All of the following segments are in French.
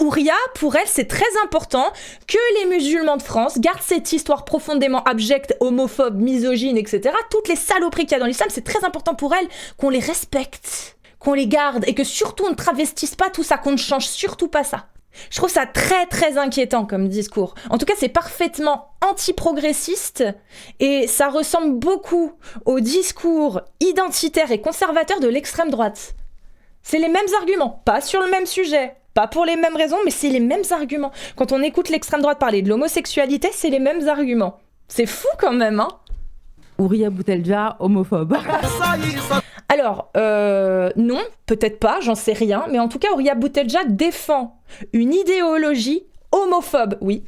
Ouria, pour elle, c'est très important que les musulmans de France gardent cette histoire profondément abjecte, homophobe, misogyne, etc. Toutes les saloperies qu'il y a dans l'islam, c'est très important pour elle qu'on les respecte, qu'on les garde, et que surtout on ne travestisse pas tout ça, qu'on ne change surtout pas ça. Je trouve ça très très inquiétant comme discours. En tout cas, c'est parfaitement anti-progressiste et ça ressemble beaucoup au discours identitaire et conservateur de l'extrême droite. C'est les mêmes arguments, pas sur le même sujet, pas pour les mêmes raisons, mais c'est les mêmes arguments. Quand on écoute l'extrême droite parler de l'homosexualité, c'est les mêmes arguments. C'est fou quand même, hein. Ouria Boutelja, homophobe. Alors, non, peut-être pas, j'en sais rien, mais en tout cas, Ouria Boutelja défend une idéologie homophobe, oui.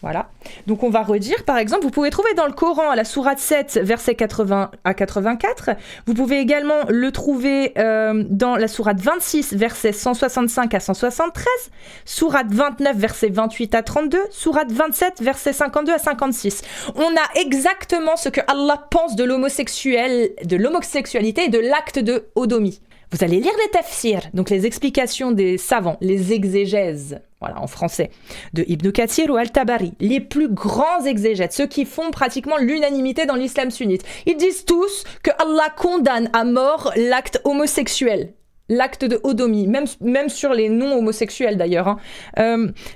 Voilà. Donc on va redire, par exemple, vous pouvez trouver dans le Coran à la sourate 7, versets 80 à 84. Vous pouvez également le trouver dans la sourate 26, versets 165 à 173. Sourate 29, versets 28 à 32. Sourate 27, versets 52 à 56. On a exactement ce que Allah pense de l'homosexualité et de l'acte de Odomie. Vous allez lire les tafsirs, donc les explications des savants, les exégèses, voilà, en français, de Ibn Kathir ou Al-Tabari, les plus grands exégètes, ceux qui font pratiquement l'unanimité dans l'islam sunnite. Ils disent tous que Allah condamne à mort l'acte homosexuel, l'acte de Odomie, même sur les non-homosexuels d'ailleurs.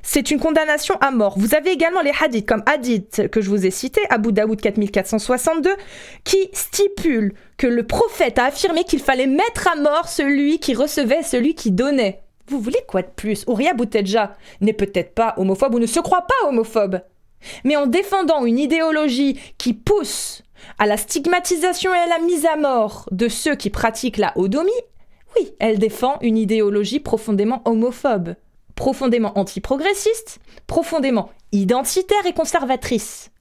C'est une condamnation à mort. Vous avez également les hadiths, comme hadith que je vous ai cité, Abu Daoud 4462, qui stipule que le prophète a affirmé qu'il fallait mettre à mort celui qui recevait, celui qui donnait. Vous voulez quoi de plus? Ouria Boutelja n'est peut-être pas homophobe ou ne se croit pas homophobe, mais en défendant une idéologie qui pousse à la stigmatisation et à la mise à mort de ceux qui pratiquent la hodomie, oui, elle défend une idéologie profondément homophobe, profondément antiprogressiste, profondément identitaire et conservatrice.